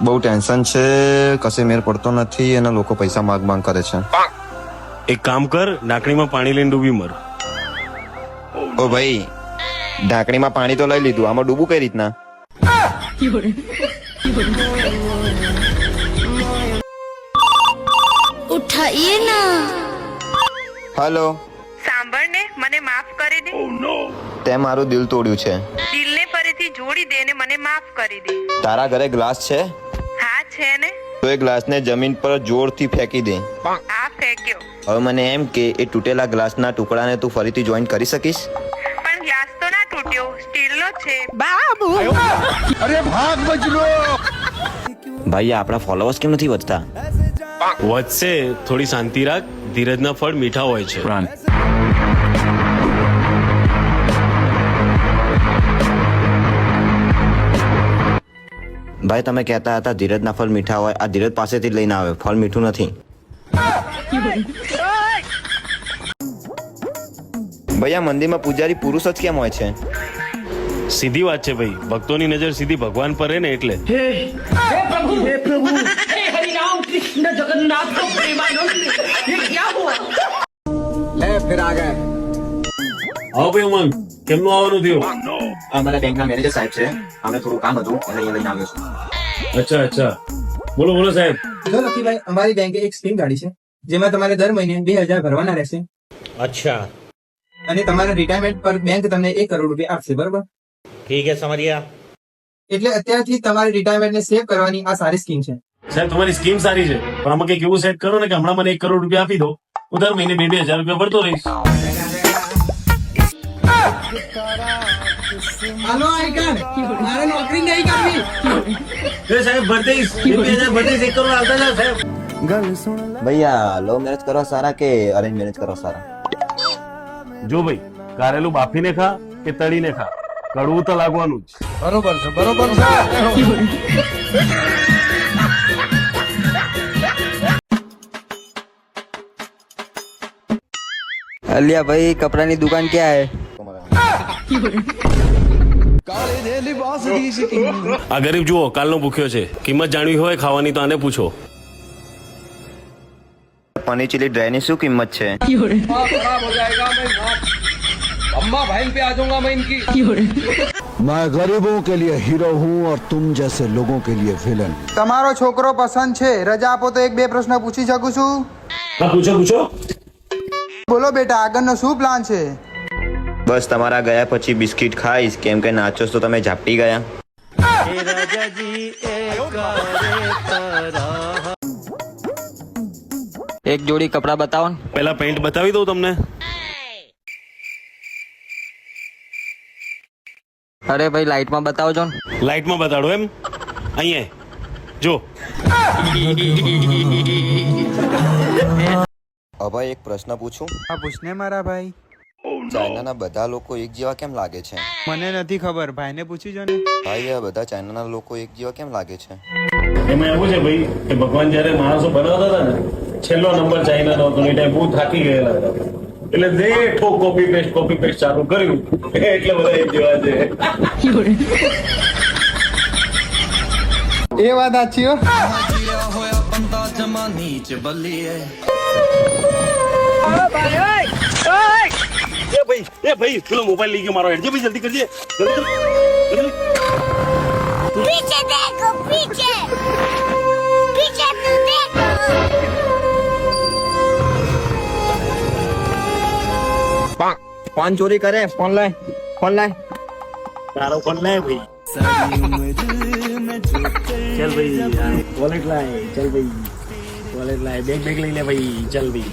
બહુ ટેન્શન છે, કશે મેર પડતો નથી અને લોકો પૈસા માંગ કરે છે. એક કામ કર, ઢાંકણીમાં પાણી લઈને ડૂબી મર. ઓ ભાઈ, ઢાંકણીમાં પાણી તો લઈ લીધું, આમાં ડૂબું કઈ રીતના? ઉઠાઈએ ના. હેલો, સાંભળ ને, મને માફ કરી દે. તે મારું દિલ તોડ્યું છે. દિલને ફરીથી જોડી દે ને મને માફ કરી દે. તારા ઘરે ગ્લાસ છે? હા છે ને. તો એ ગ્લાસને જમીન પર જોરથી ફેંકી દે. આ ફેંક્યો. હવે મને એમ કે એ તૂટેલા ગ્લાસના ટુકડાને તું ફરીથી જોઈન કરી શકીશ? પણ ગ્લાસ તો ના તૂટ્યો, સ્ટીલનો છે. ભાઈ, આપણા ફોલોઅર્સ કેમ નથી વધતા? વધશે, થોડી શાંતિ રાખ. ધીરજના ફળ મીઠા હોય છે. ભાઈ, તમે કહેતા હતા ધીરજના ફળ મીઠા હોય. આ ધીરજ પાસેથી જ લઈને આવે, ફળ મીઠું નથી. ભાઈ, આ મંદિરમાં પૂજારી પુરુષ જ કેમ હોય છે? સીધી વાત છે ભાઈ, ભક્તોની નજર સીધી ભગવાન પર રહે ને એટલે. આવો ભાઈ ઉમંગ, કેમનું આવવાનું થયું? અમારા બેંકના મેનેજર સાહેબ છે, અમને થોડું કામ હતું એટલે અહીંયા લઈને આવ્યો છું. અચ્છા અચ્છા, બોલો બોલો સાહેબ. જો લકીભાઈ, અમારી બેંકે એક સ્કીમ કાઢી છે જેમાં તમારે દર મહિને 2,000 ભરવાના રહેશે अच्छा અને તમારા રિટાયરમેન્ટ પર બેંક તમને 1 કરોડ રૂપિયા આપશે, બરોબર? ठीक है समझ गया। એટલે અત્યારથી તમારી રિટાયરમેન્ટને સેવ કરવાની આ સારી સ્કીમ છે. સાહેબ, તમારી સ્કીમ સારી છે, પણ આમાં કઈક એવું સેટ કરો ને કે હમણાં મને 1 કરોડ રૂપિયા આપી દો, હું દર મહિને 2,000 રૂપિયા ભરતો રહીશ. હાલો આઈકન, મારે નોકરી નહીં કરવી. સાહેબ ભર દઈશ, 2,000 ભર દઈશ, 1 કરોડ આવતા જાવ સાહેબ. ભૈયા, લવ મેરેજ કરવા સારા કે અરેન્જ મેરેજ કરવા સારા? જો ભાઈ, કારેલું બાફીને ખા કે તળીને ખા, કડવું તો લાગવાનું જ. બરોબર છે, બરોબર છે. अलिया भाई, कपड़ा की दुकान क्या है? આ ગરીબ જુઓ, કાલનો ભૂખ્યો છે. કિંમત જાણવી હોય ખાવાની તો આને પૂછો. પનીર ચીલી ડ્રાયની શું કિંમત છે? मैं गरीबों के लिए हीरो हूँ और तुम जैसे लोगों के लिए विलन। તમારો છોકરો પસંદ છે, રજા આપો તો 1-2 પ્રશ્ન પૂછી શકું છું? હા પૂછો પૂછો. બોલો બેટા, આગળનો શું પ્લાન છે? બસ તમારા ગયા પછી બિસ્કિટ ખાઈશ, કેમ કે નાચો તો તમે ઝાપટી ગયા. एक जोड़ी कपड़ा बताओ। પેલા પેન્ટ બતાવી દઉં તમને. अरे भाई, लाइट में बताओ जो। લાઇટમાં બતાડો એમ? અહીંયા જો. હવે એક પ્રશ્ન પૂછું? આ પૂછને મારા ભાઈ. ચાઇનાના બધા લોકો એક જેવા કેમ લાગે છે? મને નથી ખબર, ભાઈને પૂછી જો ને. ભાઈ, આ બધા ચાઇનાના લોકો એક જેવા કેમ લાગે છે? એમાં એવું છે ભાઈ કે ભગવાન જયારે માણસો બનાવતા હતા ને, છેલ્લો નંબર ચાઇનાનો હતો, એ ટાઈમ બહુ થાકી ગયેલા હતા, એટલે દેઠો કોપી પેસ્ટ ચાલુ કર્યું, એટલે બધા એક જેવા છે. એ વાત સાચી હો. એ ભાઈ પેલો મોબાઈલ લઈ ગયો મારો. હેડજે ભાઈ, જલ્દી કરજે, જલ્દી. पीछे देखो, पीछे पीछे तू देखो. फोन चोरी करे, फोन लाए, फोन लाए। તારો ફોન લાય ભાઈ. ચલ ભાઈ, વોલેટ લાય. ચલ ભાઈ, વોલેટ લાય. બેગ લઈ લે ભાઈ. ચલ ભાઈ.